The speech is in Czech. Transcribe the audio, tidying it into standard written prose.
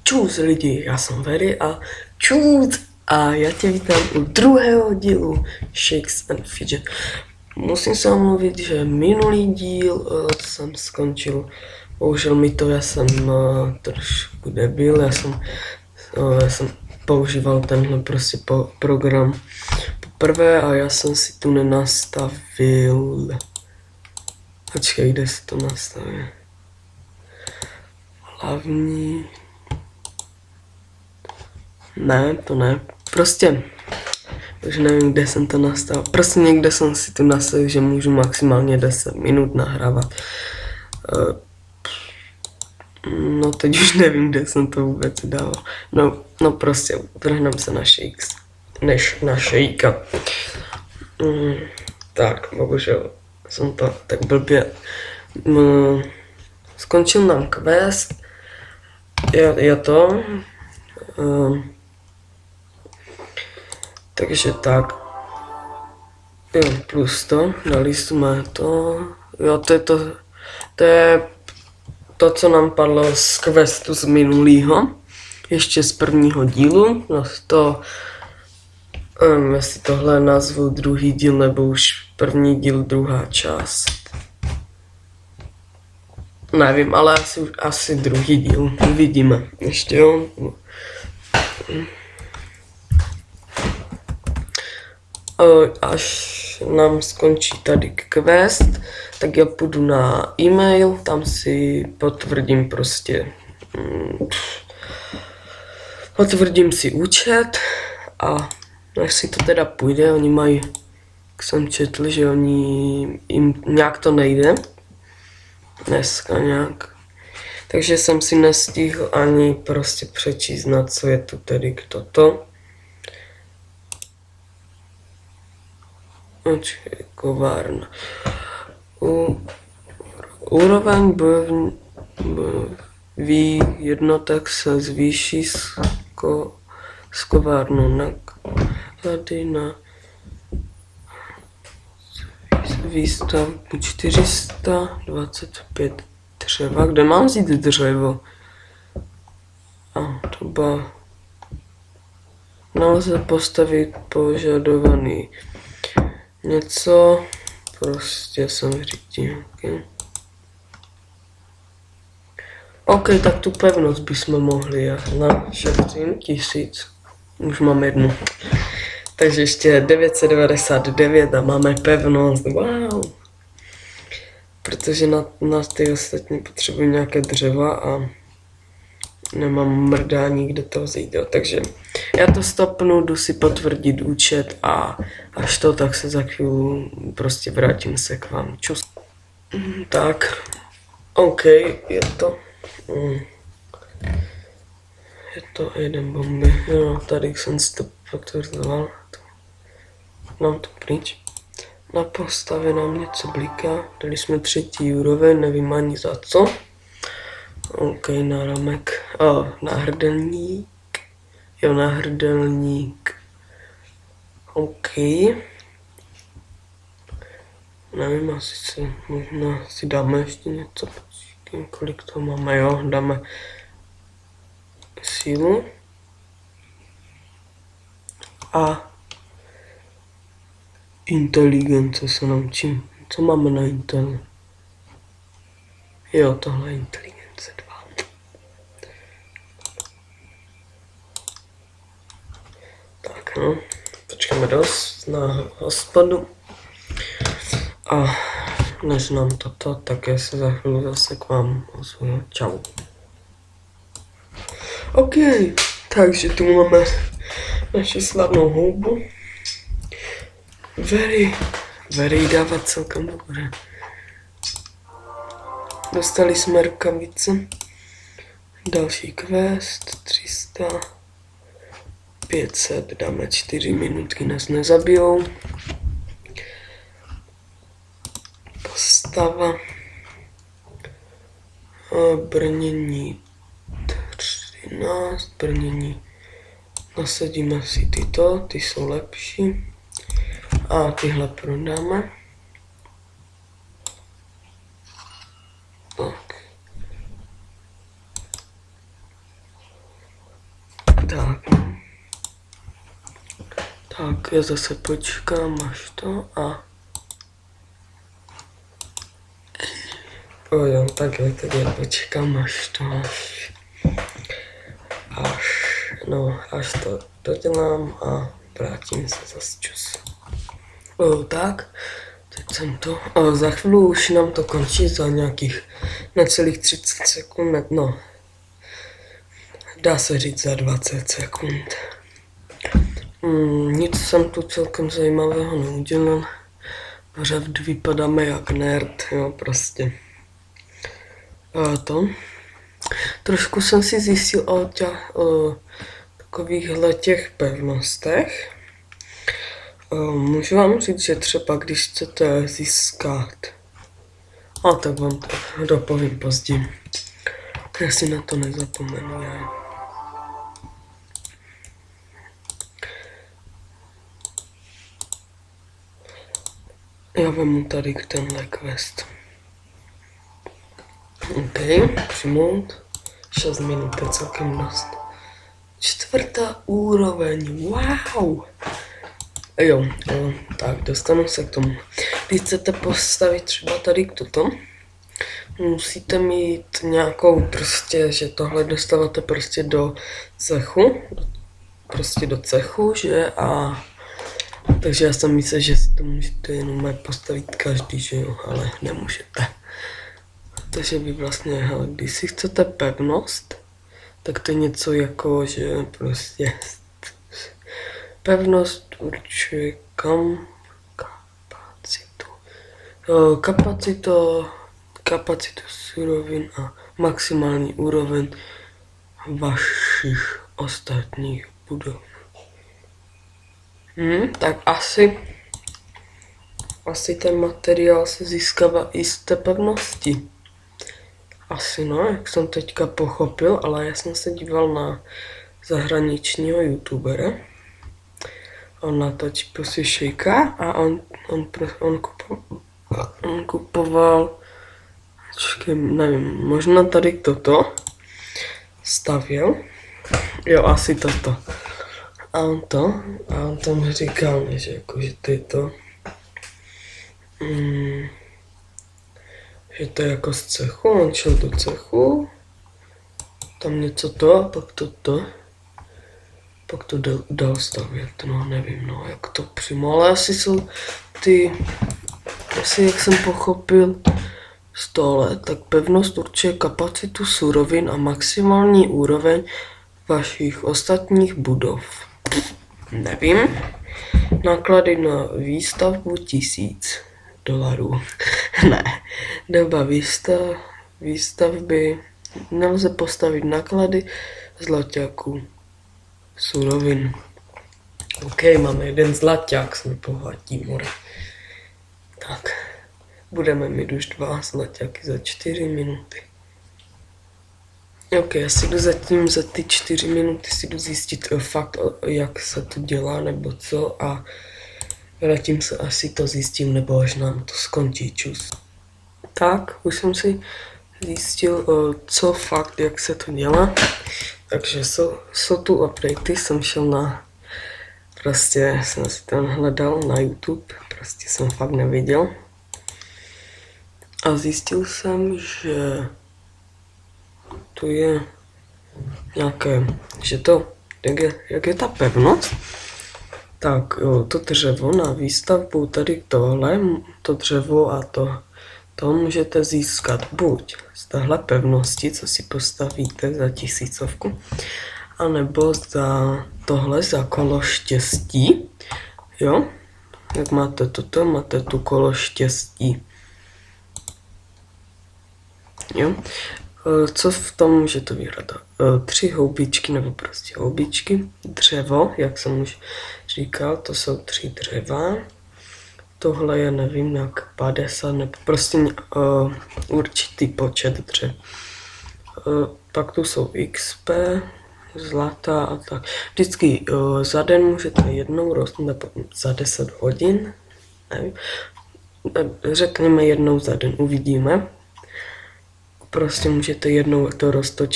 Čus lidi, já jsem Very a čus a já tě vítám u druhého dílu Shakes and Fidget. Musím se omluvit, že minulý díl jsem skončil, bohužel mi to, já jsem trošku debil, já jsem používal tenhle prostě program poprvé a já jsem si tu nenastavil. Počkej, kde se to nastaví? Hlavní... Ne, to ne. Prostě, už nevím, kde jsem to nastavil. Prostě někde jsem si tu nastavil, že můžu maximálně 10 minut nahrávat. No teď už nevím, kde jsem to vůbec dal. No prostě, vrhneme se na Shakes. Než na Shakea. Tak, bohužel jsem to tak blbě. Skončil nám quest. Je to. Takže tak. Jo, plus to, dali jsme to. Jo, to je to, co nám padlo z questu z minulýho. Ještě z prvního dílu. No to, jestli tohle nazvu druhý díl, nebo už první díl, druhá část. Nevím, ale asi druhý díl. Uvidíme. Ještě jo. Až nám skončí tady quest, tak já půjdu na e-mail, tam si potvrdím prostě, potvrdím si účet a jestli to teda půjde, oni mají, jak jsem četl, že jim nějak to nejde, dneska nějak, takže jsem si nestihl ani prostě přečíst, na co je tu tedy kdo to. Kovárna. Úroveň bojových jednotek se zvýší s kovárnou náklady na výstavbu 425 dřeva. Kde mám vzít dřevo? A doba. Nelze postavit požadovaný něco, prostě jsem říkal, OK, tak tu pevnost bychom mohli, já našetřím 1000, už mám jednu, takže ještě 999 a máme pevnost, wow, protože na ty ostatní potřebuji nějaké dřeva a nemám mrdání, kde to vzít, jo. Takže já to stopnu, jdu si potvrdit účet a až to, tak se za chvíli prostě vrátím se k vám. Čus. Tak, OK, je to jeden bomby, jo, tady jsem si to potvrdoval, mám to pryč. Na postavě nám něco bliká, dali jsme 3. úroveň, nevím ani za co. OK, náramek, náhrdelník, jo, náhrdelník, OK, nevím, asi možná si dáme ještě něco, počkej, kolik to máme, jo, dáme sílu a inteligence se naučím, co máme na intel, jo, tohle je inteligence. No, počkáme dost na hospodu a než nám toto, tak já se za chvíli zase k vám ozvu. Čau. OK, takže tu máme naši slavnou houbu. Very dává celkem dobře. Dostali jsme rukavice. Další quest, 300. 500, dáme 4 minutky, nás nezabijou. Postava. Brnění 13, brnění. Nasadíme si tyto, ty jsou lepší. A tyhle prodáme. Tak. Tak. Tak, já zase počkám, až to a... Jo, takhle, tak já počkám, až to, až to dodělám a vrátím se zase čas. Tak, teď jsem to, za chvíli už nám to končí za nějakých necelých 30 sekund, no, dá se říct za 20 sekund. Nic jsem tu celkem zajímavého neudělal, pořád vypadáme jak nerd, jo, prostě. Trošku jsem si zjistil o takovýchhle těch pevnostech. Můžu vám říct, že třeba když chcete získat, tak vám to dopovím později. Já si na to nezapomenu. Já vemu tady tenhle quest. OK, přijmout. 6 minut, to je celkem dost. 4. úroveň, wow! Jo, tak dostanu se k tomu. Když chcete postavit třeba tady toto, musíte mít nějakou prostě, že tohle dostáváte prostě do cechu, že a takže já jsem myslel, že si to můžete jenom postavit každý, že jo, ale nemůžete. Takže vy vlastně, hele, když si chcete pevnost, tak to je něco jako, že prostě pevnost určuje kapacitu surovin a maximální úroveň vašich ostatních budov. Tak asi ten materiál se získává i z té pevnosti. Asi no, jak jsem teďka pochopil, ale já jsem se díval na zahraničního youtubera. On natočí prostě Shakea a on kupoval, nevím, možná tady toto stavěl, jo, asi toto. A on tam říkal, že jakože tyto, že to je jako z cechu, on šel do cechu, tam něco to a pak to dal stavět, no nevím, no jak to přímo, ale asi jsou asi jak jsem pochopil z tohle, tak pevnost určuje kapacitu surovin a maximální úroveň vašich ostatních budov. Nevím. Náklady na výstavbu $1000. Ne. Doba výstavby. Nelze postavit náklady zlaťáků. Surovin. OK, máme jeden zlaťák, jsme bohatí, more. Tak. Budeme mít už 2 zlaťáky za 4 minuty. OK, já si jdu zatím za ty 4 minuty si jdu zjistit fakt, jak se to dělá nebo co a vrátím se, až si to zjistím, nebo až nám to skončí, čus. Tak, už jsem si zjistil, co fakt, jak se to dělá. Takže jsou tu updatey, jsem šel prostě jsem si tam hledal na YouTube, prostě jsem fakt neviděl. A zjistil jsem, že tu je nějaké, že to, jak je ta pevnost, tak jo, to dřevo na výstavbu, tady tohle, to dřevo a to můžete získat buď z téhle pevnosti, co si postavíte za 1000, anebo za tohle, za kolo štěstí, jo, jak máte toto, máte tu kolo štěstí, jo. Co v tom můžete vyhrát? 3 houbičky nebo prostě houbičky, dřevo, jak jsem už říkal, to jsou 3 dřeva. Tohle je, nevím, jak 50 nebo prostě určitý počet dřev. Pak tu jsou XP, zlata a tak. Vždycky za den můžete jednou rostnout, nebo za 10 hodin, nevím. Řekněme jednou za den, uvidíme. Prostě můžete jednou to roztočit